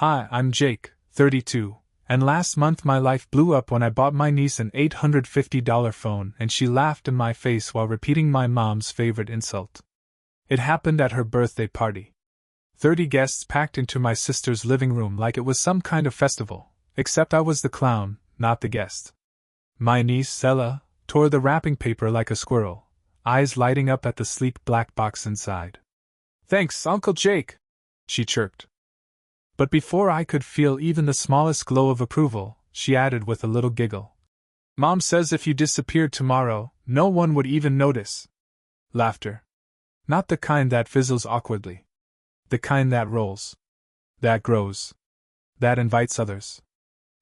Hi, I'm Jake, 32, and last month my life blew up when I bought my niece an $850 phone and she laughed in my face while repeating my mom's favorite insult. It happened at her birthday party. 30 guests packed into my sister's living room like it was some kind of festival, except I was the clown, not the guest. My niece, Ella, tore the wrapping paper like a squirrel, eyes lighting up at the sleek black box inside. "Thanks, Uncle Jake," she chirped. But before I could feel even the smallest glow of approval, she added with a little giggle. "Mom says if you disappeared tomorrow, no one would even notice." Laughter. Not the kind that fizzles awkwardly. The kind that rolls. That grows. That invites others.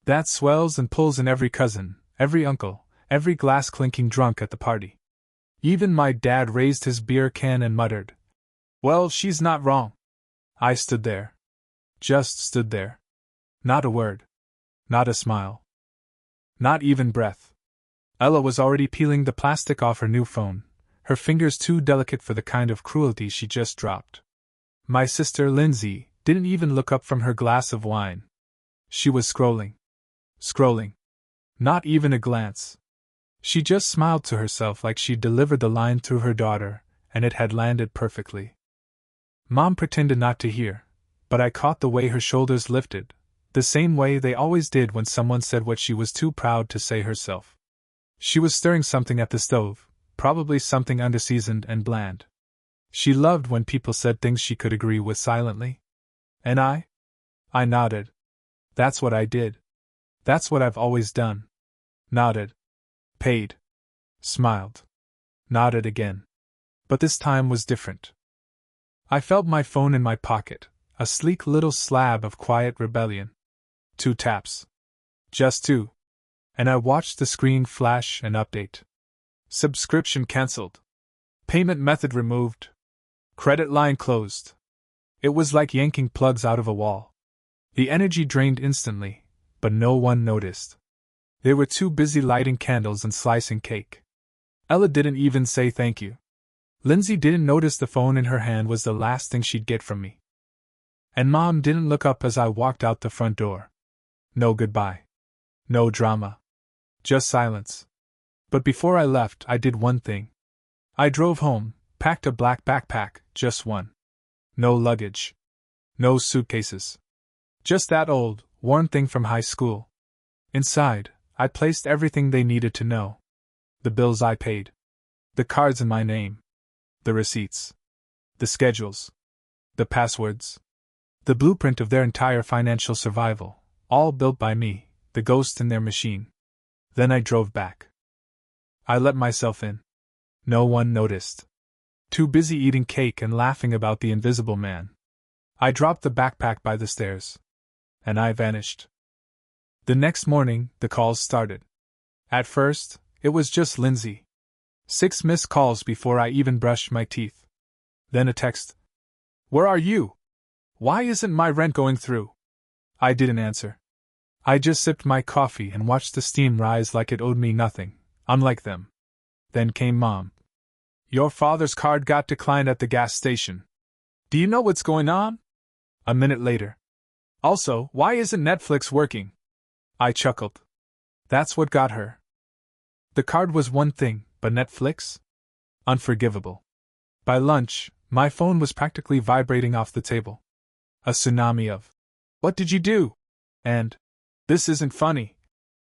That swells and pulls in every cousin, every uncle, every glass-clinking drunk at the party. Even my dad raised his beer can and muttered, "Well, she's not wrong." I stood there. Just stood there. Not a word. Not a smile. Not even breath. Ella was already peeling the plastic off her new phone, her fingers too delicate for the kind of cruelty she just dropped. My sister, Lindsay, didn't even look up from her glass of wine. She was scrolling. Scrolling. Not even a glance. She just smiled to herself like she'd delivered the line through her daughter, and it had landed perfectly. Mom pretended not to hear, but I caught the way her shoulders lifted, the same way they always did when someone said what she was too proud to say herself. She was stirring something at the stove, probably something underseasoned and bland. She loved when people said things she could agree with silently. And I nodded. That's what I did. That's what I've always done. Nodded. Paid. Smiled. Nodded again. But this time was different. I felt my phone in my pocket, a sleek little slab of quiet rebellion. 2 taps. Just 2. And I watched the screen flash and update. Subscription cancelled. Payment method removed. Credit line closed. It was like yanking plugs out of a wall. The energy drained instantly, but no one noticed. They were too busy lighting candles and slicing cake. Ella didn't even say thank you. Lindsay didn't notice the phone in her hand was the last thing she'd get from me. And Mom didn't look up as I walked out the front door. No goodbye. No drama. Just silence. But before I left, I did one thing. I drove home, packed a black backpack, just one. No luggage. No suitcases. Just that old, worn thing from high school. Inside, I placed everything they needed to know. The bills I paid. The cards in my name. The receipts. The schedules. The passwords. The blueprint of their entire financial survival, all built by me, the ghost in their machine. Then I drove back. I let myself in. No one noticed. Too busy eating cake and laughing about the invisible man. I dropped the backpack by the stairs. And I vanished. The next morning, the calls started. At first, it was just Lindsay. 6 missed calls before I even brushed my teeth. Then a text. "Where are you? Why isn't my rent going through?" I didn't answer. I just sipped my coffee and watched the steam rise like it owed me nothing, unlike them. Then came Mom. "Your father's card got declined at the gas station. Do you know what's going on?" A minute later. "Also, why isn't Netflix working?" I chuckled. That's what got her. The card was one thing, but Netflix? Unforgivable. By lunch, my phone was practically vibrating off the table. A tsunami of, "What did you do?" and, "This isn't funny."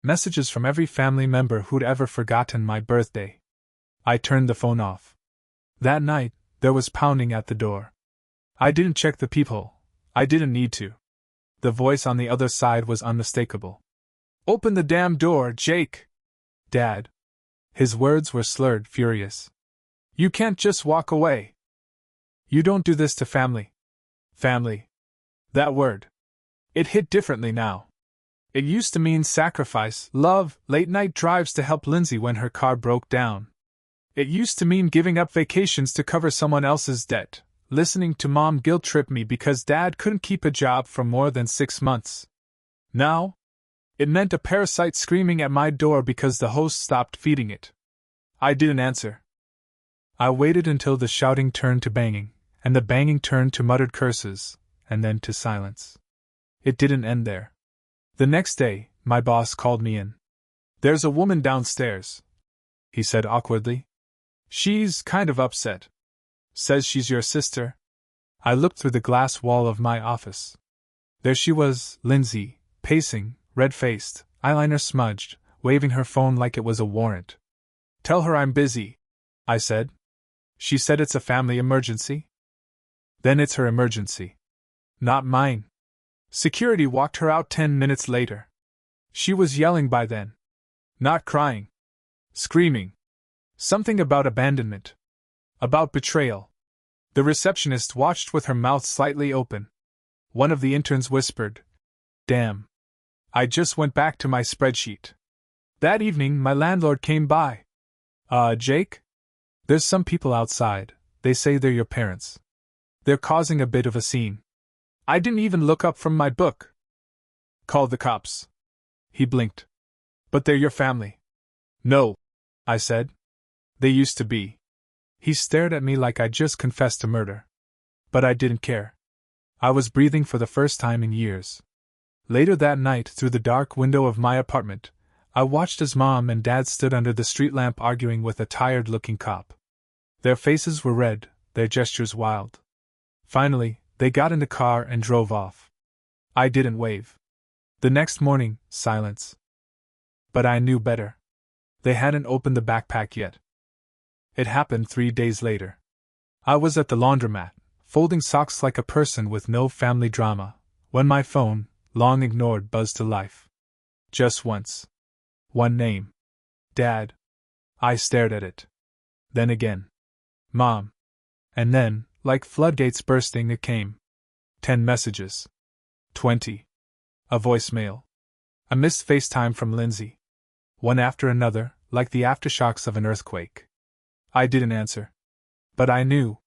Messages from every family member who'd ever forgotten my birthday. I turned the phone off. That night, there was pounding at the door. I didn't check the peephole. I didn't need to. The voice on the other side was unmistakable. "Open the damn door, Jake!" "Dad." His words were slurred, furious. "You can't just walk away. You don't do this to family." Family. That word. It hit differently now. It used to mean sacrifice, love, late-night drives to help Lindsay when her car broke down. It used to mean giving up vacations to cover someone else's debt, listening to Mom guilt-trip me because Dad couldn't keep a job for more than 6 months. Now, it meant a parasite screaming at my door because the host stopped feeding it. I didn't answer. I waited until the shouting turned to banging, and the banging turned to muttered curses, and then to silence. It didn't end there. The next day, my boss called me in. "There's a woman downstairs," he said awkwardly. "She's kind of upset. Says she's your sister." I looked through the glass wall of my office. There she was, Lindsay, pacing, red-faced, eyeliner smudged, waving her phone like it was a warrant. "Tell her I'm busy," I said. She said it's a family emergency. Then it's her emergency. Not mine. Security walked her out 10 minutes later. She was yelling by then. Not crying. Screaming. Something about abandonment. About betrayal. The receptionist watched with her mouth slightly open. One of the interns whispered, "Damn." I just went back to my spreadsheet. That evening, my landlord came by. Jake? There's some people outside. They say they're your parents. They're causing a bit of a scene. I didn't even look up from my book. Call the cops. He blinked. But they're your family. No, I said. They used to be. He stared at me like I'd just confessed to murder. But I didn't care. I was breathing for the first time in years. Later that night, through the dark window of my apartment, I watched as Mom and Dad stood under the street lamp arguing with a tired-looking cop. Their faces were red, their gestures wild. Finally, they got in the car and drove off. I didn't wave. The next morning, silence. But I knew better. They hadn't opened the backpack yet. It happened 3 days later. I was at the laundromat, folding socks like a person with no family drama, when my phone, long ignored, buzzed to life. Just once. One name. Dad. I stared at it. Then again. Mom. And then, like floodgates bursting, it came. 10 messages. 20. A voicemail. A missed FaceTime from Lindsay. One after another, like the aftershocks of an earthquake. I didn't answer. But I knew.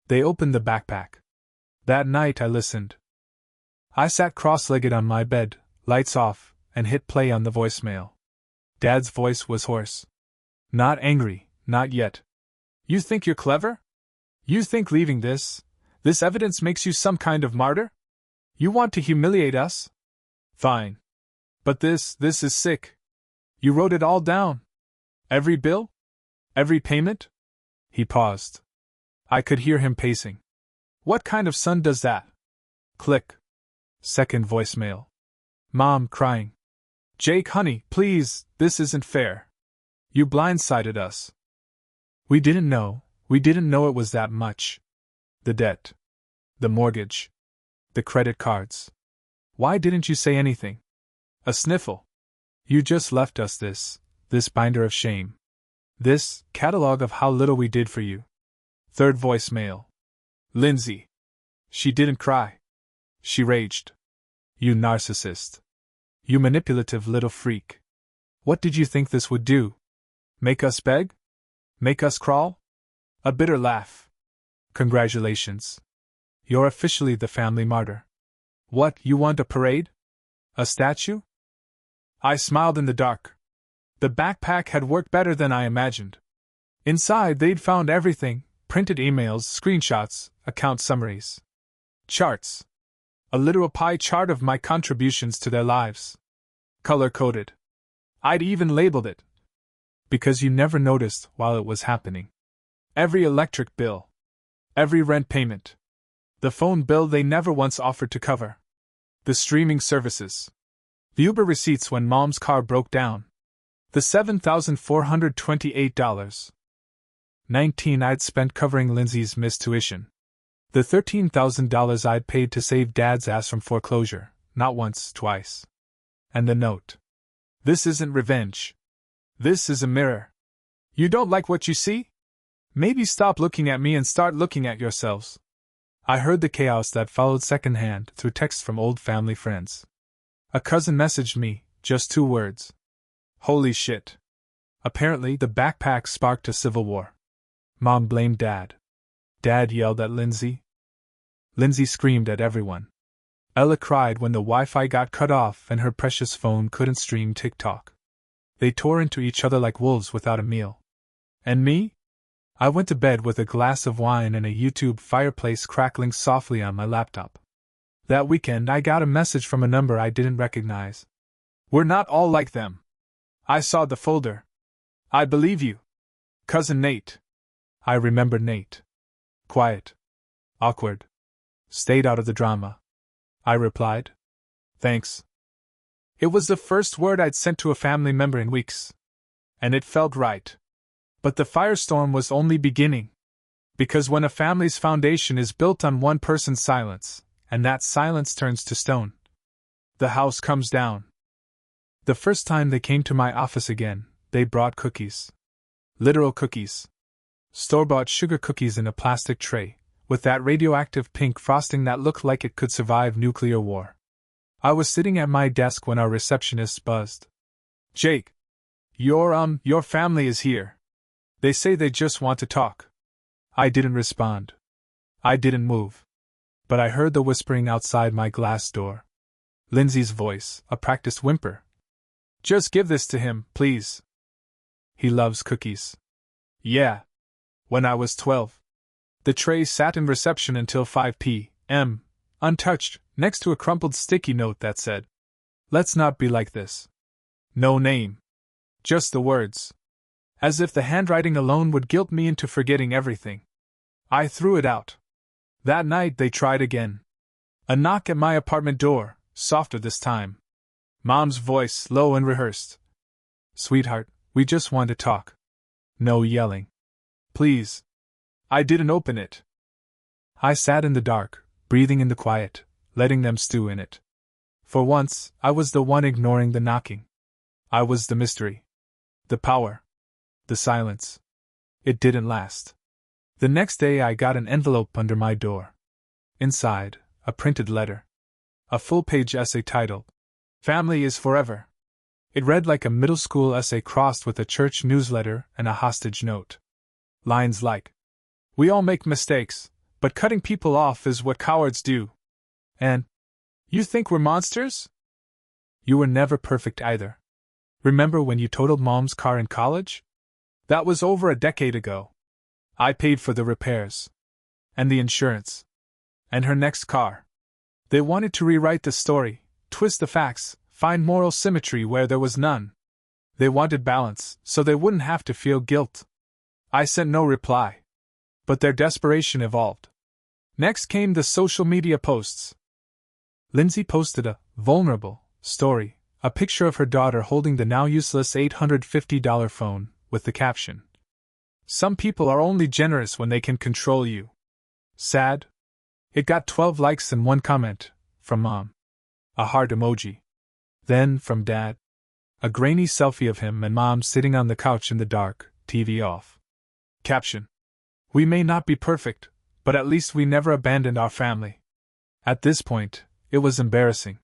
They opened the backpack. That night I listened. I sat cross-legged on my bed, lights off, and hit play on the voicemail. Dad's voice was hoarse. Not angry, not yet. "You think you're clever? You think leaving this evidence makes you some kind of martyr? You want to humiliate us? Fine. But this is sick. You wrote it all down. Every bill? Every payment?" He paused. I could hear him pacing. "What kind of son does that?" Click. Second voicemail. Mom crying. "Jake, honey, please, this isn't fair. You blindsided us. We didn't know it was that much. The debt. The mortgage. The credit cards. Why didn't you say anything?" A sniffle. "You just left us this binder of shame. This catalog of how little we did for you." Third voicemail. Lindsay. She didn't cry. She raged. "You narcissist. You manipulative little freak. What did you think this would do? Make us beg? Make us crawl?" A bitter laugh. "Congratulations. You're officially the family martyr. What, you want a parade? A statue?" I smiled in the dark. The backpack had worked better than I imagined. Inside, they'd found everything: printed emails, screenshots, account summaries, charts. A literal pie chart of my contributions to their lives. Color-coded. I'd even labeled it. Because you never noticed while it was happening. Every electric bill. Every rent payment. The phone bill they never once offered to cover. The streaming services. The Uber receipts when Mom's car broke down. The $7,428.19 I'd spent covering Lindsay's missed tuition. The $13,000 I'd paid to save Dad's ass from foreclosure, not once, twice. And the note. "This isn't revenge. This is a mirror. You don't like what you see? Maybe stop looking at me and start looking at yourselves." I heard the chaos that followed secondhand through texts from old family friends. A cousin messaged me, just 2 words. "Holy shit." Apparently, the backpack sparked a civil war. Mom blamed Dad. Dad yelled at Lindsay. Lindsay screamed at everyone. Ella cried when the Wi-Fi got cut off and her precious phone couldn't stream TikTok. They tore into each other like wolves without a meal. And me? I went to bed with a glass of wine and a YouTube fireplace crackling softly on my laptop. That weekend I got a message from a number I didn't recognize. "We're not all like them." I saw the folder. "I believe you. Cousin Nate." I remembered Nate. Quiet. Awkward. Stayed out of the drama. I replied. "Thanks." It was the first word I'd sent to a family member in weeks. And it felt right. But the firestorm was only beginning. Because when a family's foundation is built on one person's silence, and that silence turns to stone, the house comes down. The first time they came to my office again, they brought cookies. Literal cookies. Store-bought sugar cookies in a plastic tray, with that radioactive pink frosting that looked like it could survive nuclear war. I was sitting at my desk when our receptionist buzzed. "Jake, your family is here. They say they just want to talk." I didn't respond. I didn't move. But I heard the whispering outside my glass door. Lindsay's voice, a practiced whimper. "Just give this to him, please. He loves cookies." Yeah. When I was 12. The tray sat in reception until 5 p.m., untouched, next to a crumpled sticky note that said, "Let's not be like this." No name. Just the words. As if the handwriting alone would guilt me into forgetting everything. I threw it out. That night they tried again. A knock at my apartment door, softer this time. Mom's voice, low and rehearsed. "Sweetheart, we just want to talk." No yelling. "Please." I didn't open it. I sat in the dark, breathing in the quiet, letting them stew in it. For once, I was the one ignoring the knocking. I was the mystery. The power. The silence. It didn't last. The next day I got an envelope under my door. Inside, a printed letter. A full-page essay titled, "Family is Forever." It read like a middle school essay crossed with a church newsletter and a hostage note. Lines like, "We all make mistakes, but cutting people off is what cowards do." And, "You think we're monsters? You were never perfect either. Remember when you totaled Mom's car in college? That was over a decade ago. I paid for the repairs. And the insurance. And her next car. They wanted to rewrite the story, twist the facts, find moral symmetry where there was none. They wanted balance, so they wouldn't have to feel guilt." I sent no reply. But their desperation evolved. Next came the social media posts. Lindsay posted a vulnerable story, a picture of her daughter holding the now useless $850 phone, with the caption, "Some people are only generous when they can control you." Sad. It got 12 likes and one comment, from Mom. A heart emoji. Then, from Dad. A grainy selfie of him and Mom sitting on the couch in the dark, TV off. Caption. "We may not be perfect, but at least we never abandoned our family." At this point, it was embarrassing.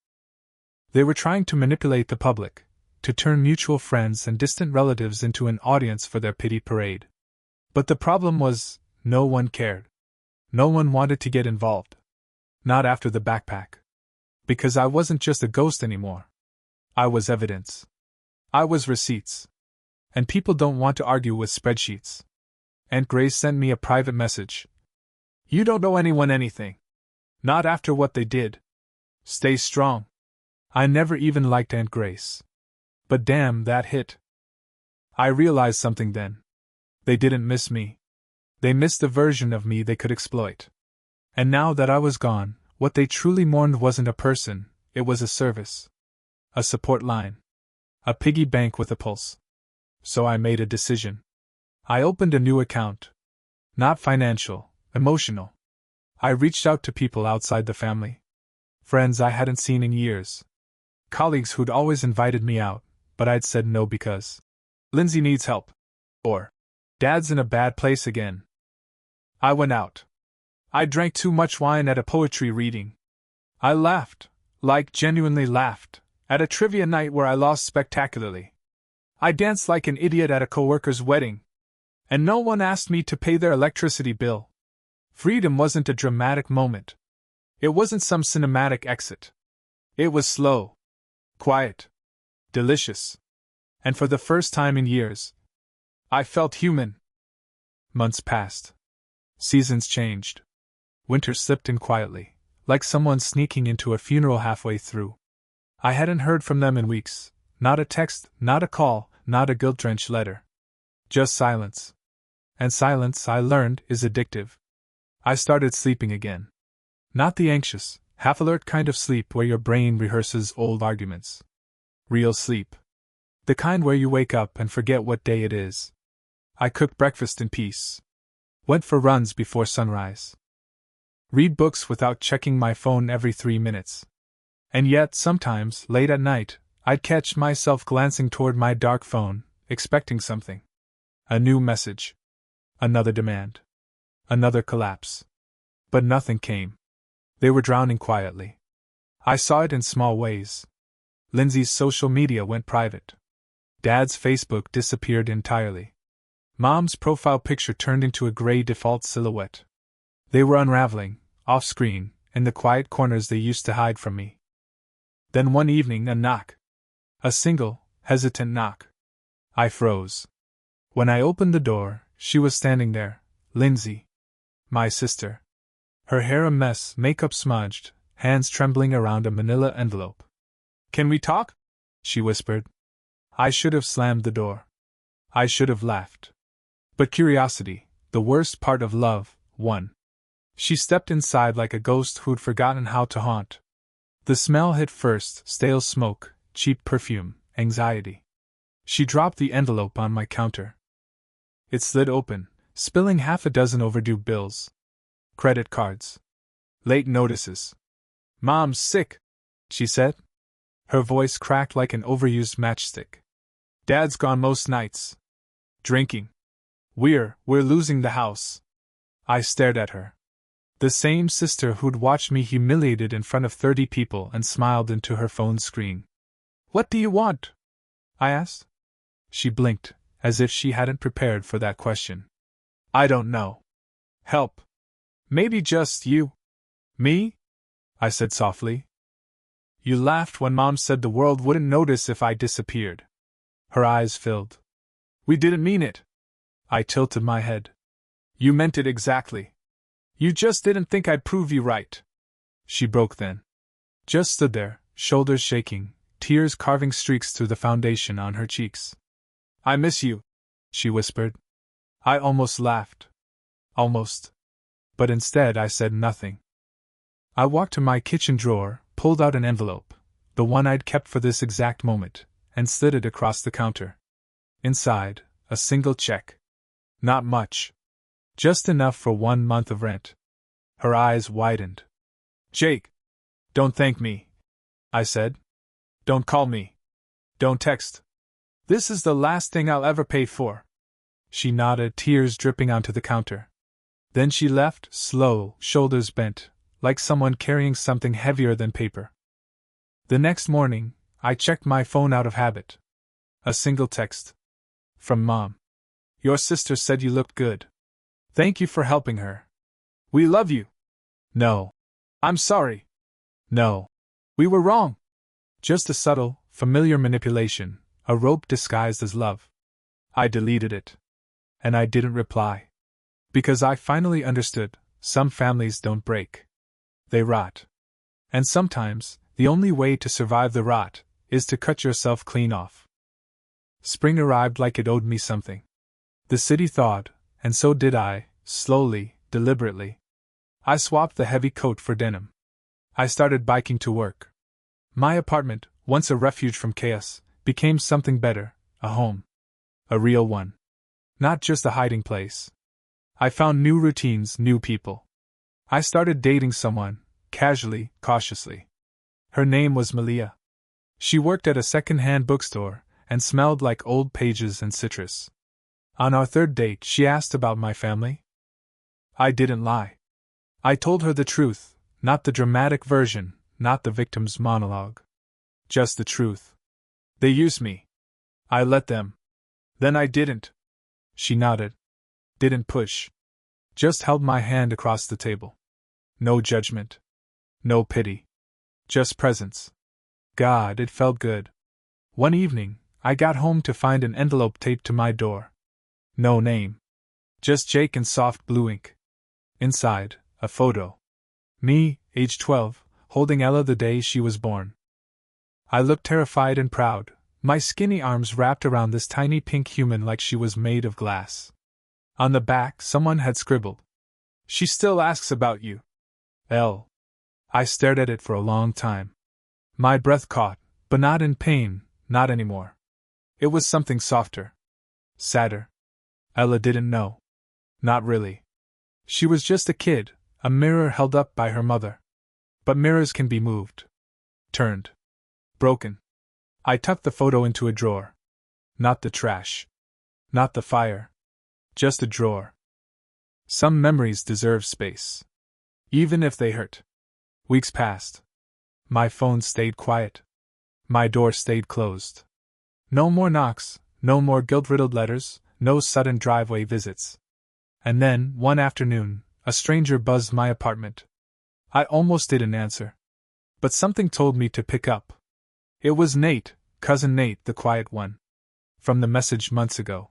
They were trying to manipulate the public, to turn mutual friends and distant relatives into an audience for their pity parade. But the problem was, no one cared. No one wanted to get involved. Not after the backpack. Because I wasn't just a ghost anymore. I was evidence. I was receipts. And people don't want to argue with spreadsheets. Aunt Grace sent me a private message. "You don't owe anyone anything. Not after what they did. Stay strong." I never even liked Aunt Grace. But damn, that hit. I realized something then. They didn't miss me. They missed the version of me they could exploit. And now that I was gone, what they truly mourned wasn't a person, it was a service. A support line. A piggy bank with a pulse. So I made a decision. I opened a new account. Not financial, emotional. I reached out to people outside the family. Friends I hadn't seen in years. Colleagues who'd always invited me out, but I'd said no because Lindsay needs help. Or Dad's in a bad place again. I went out. I drank too much wine at a poetry reading. I laughed, like genuinely laughed, at a trivia night where I lost spectacularly. I danced like an idiot at a coworker's wedding. And no one asked me to pay their electricity bill. Freedom wasn't a dramatic moment. It wasn't some cinematic exit. It was slow. Quiet. Delicious. And for the first time in years, I felt human. Months passed. Seasons changed. Winter slipped in quietly, like someone sneaking into a funeral halfway through. I hadn't heard from them in weeks. Not a text, not a call, not a guilt-drenched letter. Just silence. And silence, I learned, is addictive. I started sleeping again. Not the anxious, half-alert kind of sleep where your brain rehearses old arguments. Real sleep. The kind where you wake up and forget what day it is. I cooked breakfast in peace. Went for runs before sunrise. Read books without checking my phone every 3 minutes. And yet, sometimes, late at night, I'd catch myself glancing toward my dark phone, expecting something. A new message. Another demand. Another collapse. But nothing came. They were drowning quietly. I saw it in small ways. Lindsay's social media went private. Dad's Facebook disappeared entirely. Mom's profile picture turned into a gray default silhouette. They were unraveling, off-screen, in the quiet corners they used to hide from me. Then one evening a knock. A single, hesitant knock. I froze. When I opened the door, she was standing there, Lindsay. My sister. Her hair a mess, makeup smudged, hands trembling around a manila envelope. "Can we talk?" she whispered. I should have slammed the door. I should have laughed. But curiosity, the worst part of love, won. She stepped inside like a ghost who'd forgotten how to haunt. The smell hit first, stale smoke, cheap perfume, anxiety. She dropped the envelope on my counter. It slid open, spilling half a dozen overdue bills. Credit cards. Late notices. "Mom's sick," she said. Her voice cracked like an overused matchstick. "Dad's gone most nights. Drinking. We're losing the house." I stared at her. The same sister who'd watched me humiliated in front of 30 people and smiled into her phone screen. "What do you want?" I asked. She blinked, as if she hadn't prepared for that question. "I don't know. Help. Maybe just you." "Me?" I said softly. "You laughed when Mom said the world wouldn't notice if I disappeared." Her eyes filled. "We didn't mean it." I tilted my head. "You meant it exactly. You just didn't think I'd prove you right." She broke then. Just stood there, shoulders shaking, tears carving streaks through the foundation on her cheeks. "I miss you," she whispered. I almost laughed. Almost. But instead I said nothing. I walked to my kitchen drawer, pulled out an envelope, the one I'd kept for this exact moment, and slid it across the counter. Inside, a single check. Not much. Just enough for 1 month of rent. Her eyes widened. "Jake! Don't thank me," I said. "Don't call me. Don't text. This is the last thing I'll ever pay for." She nodded, tears dripping onto the counter. Then she left, slow, shoulders bent, like someone carrying something heavier than paper. The next morning, I checked my phone out of habit. A single text. From Mom. "Your sister said you looked good. Thank you for helping her. We love you." "No. I'm sorry." "No. We were wrong." Just a subtle, familiar manipulation, a rope disguised as love. I deleted it. And I didn't reply. Because I finally understood, some families don't break. They rot. And sometimes, the only way to survive the rot is to cut yourself clean off. Spring arrived like it owed me something. The city thawed, and so did I, slowly, deliberately. I swapped the heavy coat for denim. I started biking to work. My apartment, once a refuge from chaos, became something better, a home. A real one. Not just a hiding place. I found new routines, new people. I started dating someone, casually, cautiously. Her name was Malia. She worked at a second-hand bookstore and smelled like old pages and citrus. On our third date, she asked about my family. I didn't lie. I told her the truth, not the dramatic version, not the victim's monologue. Just the truth. They used me. I let them. Then I didn't. She nodded. Didn't push. Just held my hand across the table. No judgment. No pity. Just presence. God, it felt good. One evening, I got home to find an envelope taped to my door. No name. Just Jake in soft blue ink. Inside, a photo. Me, age 12, holding Ella the day she was born. I looked terrified and proud, my skinny arms wrapped around this tiny pink human like she was made of glass. On the back, someone had scribbled, "She still asks about you. Elle." I stared at it for a long time. My breath caught, but not in pain, not anymore. It was something softer. Sadder. Ella didn't know. Not really. She was just a kid, a mirror held up by her mother. But mirrors can be moved. Turned. Broken. I tucked the photo into a drawer. Not the trash. Not the fire. Just a drawer. Some memories deserve space. Even if they hurt. Weeks passed. My phone stayed quiet. My door stayed closed. No more knocks, no more guilt-riddled letters, no sudden driveway visits. And then, one afternoon, a stranger buzzed my apartment. I almost didn't answer. But something told me to pick up. It was Nate, cousin Nate, the quiet one. From the message months ago.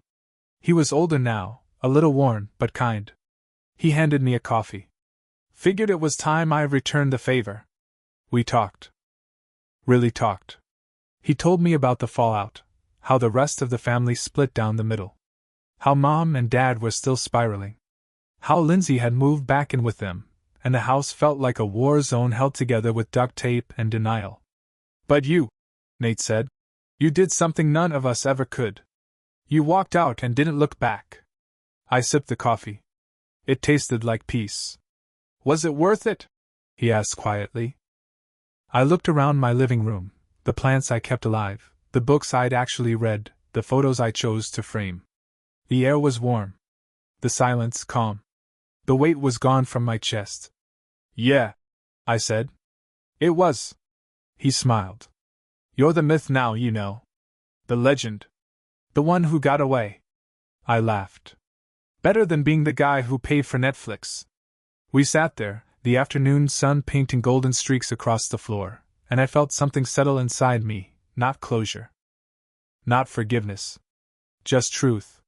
He was older now, a little worn, but kind. He handed me a coffee. Figured it was time I returned the favor. We talked. Really talked. He told me about the fallout, how the rest of the family split down the middle. How Mom and Dad were still spiraling. How Lindsay had moved back in with them, and the house felt like a war zone held together with duct tape and denial. "But you," Nate said, "you did something none of us ever could. You walked out and didn't look back." I sipped the coffee. It tasted like peace. "Was it worth it?" he asked quietly. I looked around my living room, the plants I kept alive, the books I'd actually read, the photos I chose to frame. The air was warm. The silence calm. The weight was gone from my chest. "Yeah," I said. "It was." He smiled. "You're the myth now, you know. The legend. The one who got away." I laughed. "Better than being the guy who paid for Netflix." We sat there, the afternoon sun painting golden streaks across the floor, and I felt something settle inside me, not closure. Not forgiveness. Just truth.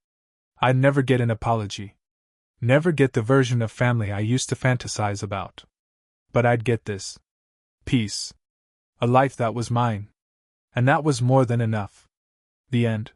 I'd never get an apology. Never get the version of family I used to fantasize about. But I'd get this. Peace. A life that was mine. And that was more than enough. The end.